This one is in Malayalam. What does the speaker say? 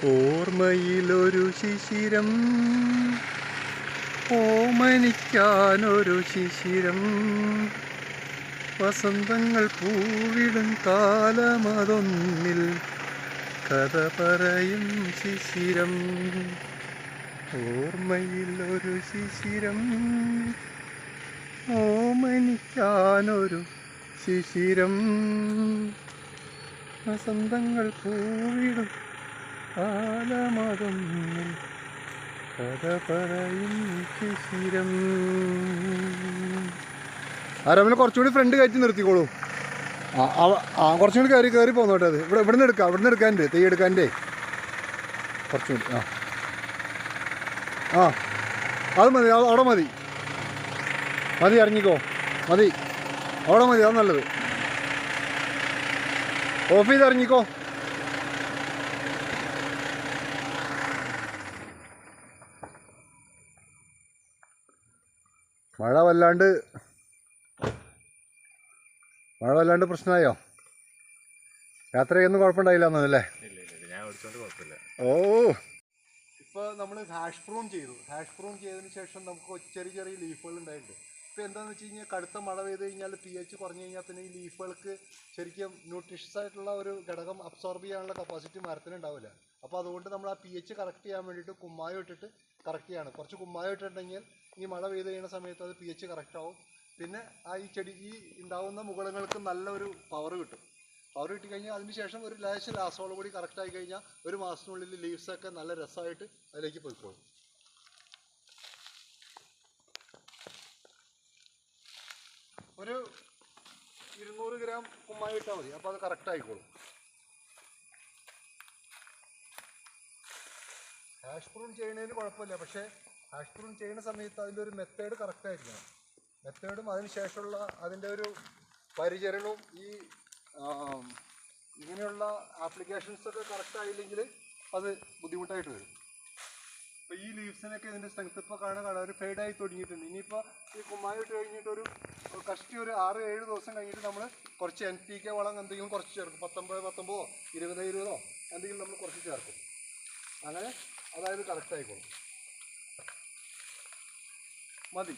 ഓർമ്മയിലൊരു ശിശിരം, ഓമനിക്കാനൊരു ശിശിരം, വസന്തങ്ങൾ പൂവിടും കാലമതൊന്നിൽ കഥ പറയും ശിശിരം. ഓർമ്മയിലൊരു ശിശിരം, ഓമനിക്കാനൊരു ശിശിരം, വസന്തങ്ങൾ പൂവിടും കാലമതൊന്നിൽ കഥ പറയും ശിശിരം. ആരമ്മനെ കുറച്ചുകൂടി ഫ്രണ്ട് കയറ്റി നിർത്തിക്കോളൂ. കുറച്ചും കൂടി കയറി പോന്നോട്ടെ. അത് ഇവിടുന്ന് എടുക്കാൻ്റെ തെയ്യം എടുക്കാൻ്റെ കുറച്ചുകൂടി. അത് മതി, അവിടെ മതി ഇറങ്ങിക്കോ, മതി അവിടെ മതി, അത് നല്ലത്. ഓഫ് ചെയ്ത് ഇറങ്ങിക്കോ. മഴ വല്ലാണ്ട് പ്രശ്നമായോ? യാത്രയൊന്നും കുഴപ്പമുണ്ടായില്ല എന്നല്ലേ? ഓ, ഇപ്പോൾ നമ്മൾ ഹാഷ് പ്രൂൺ ചെയ്തു. ഹാഷ് പ്രൂൺ ചെയ്തതിന് ശേഷം നമുക്ക് ചെറിയ ചെറിയ ലീഫുകൾ ഉണ്ടായിട്ടുണ്ട്. ഇപ്പോൾ എന്താണെന്ന് വെച്ച് കഴിഞ്ഞാൽ കടുത്ത മഴ പെയ്ത് കഴിഞ്ഞാൽ pH കുറഞ്ഞു കഴിഞ്ഞാൽ പിന്നെ ഈ ലീഫുകൾക്ക് ശരിക്കും ന്യൂട്രീഷ്യസ് ആയിട്ടുള്ള ഒരു ഘടകം അബ്സോർബ് ചെയ്യാനുള്ള കപ്പാസിറ്റി മരത്തിന് ഉണ്ടാവില്ല. അപ്പോൾ അതുകൊണ്ട് നമ്മൾ ആ pH കറക്റ്റ് ചെയ്യാൻ വേണ്ടിയിട്ട് കുമ്മായം ഇട്ടിട്ട് കറക്റ്റ് ചെയ്യാണ്. കുറച്ച് കുമ്മായം ഇട്ടിട്ടുണ്ടെങ്കിൽ ഈ മഴ പെയ്ത് കഴിയുന്ന സമയത്ത് അത് pH കറക്റ്റ് ആവും. പിന്നെ ഈ ഉണ്ടാവുന്ന മുകുളങ്ങൾക്ക് നല്ലൊരു പവർ കിട്ടും. പവർ കിട്ടിക്കഴിഞ്ഞാൽ അതിന് ശേഷം ഒരു ലേശം രാസവളം കൂടി കറക്റ്റ് ആയി കഴിഞ്ഞാൽ ഒരു മാസത്തിനുള്ളിൽ ലീവ്സൊക്കെ നല്ല രസമായിട്ട് അതിലേക്ക് പോയിക്കോളും. ഒരു 200 ഗ്രാം കുമ്മായി ഇട്ടാൽ മതി, അപ്പോൾ അത് കറക്റ്റ് ആയിക്കോളും. ഹാഷ് പ്രൂൺ ചെയ്യുന്നതിന് കുഴപ്പമില്ല, പക്ഷേ ഹാഷ് പ്രൂൺ ചെയ്യുന്ന സമയത്ത് അതിൻ്റെ ഒരു മെത്തേഡ് കറക്റ്റ് ആയിരിക്കണം. മെത്തേഡും അതിന് ശേഷമുള്ള അതിൻ്റെ ഒരു പരിചരണവും ഇങ്ങനെയുള്ള ആപ്ലിക്കേഷൻസൊക്കെ കറക്റ്റ് ആയില്ലെങ്കിൽ അത് ബുദ്ധിമുട്ടായിട്ട് വരും. ഇപ്പോൾ ഈ ലീവ്സിനൊക്കെ ഇതിൻ്റെ സ്ട്രെങ്ത് ഇപ്പോൾ കാണാൻ ഒരു ഫെയ്ഡായി തുടങ്ങിയിട്ടുണ്ട്. ഇനിയിപ്പോൾ ഈ കുമ്മായി ഇട്ട് കഴിഞ്ഞിട്ട് ഒരു 6-7 ദിവസം കഴിഞ്ഞിട്ട് നമ്മൾ കുറച്ച് NPK വളം എന്തെങ്കിലും കുറച്ച് ചേർക്കും. 19-20 20 എന്തെങ്കിലും നമ്മൾ കുറച്ച് ചേർക്കും. അങ്ങനെ അതായത് കറക്റ്റ് ആയിക്കോളും. മതി.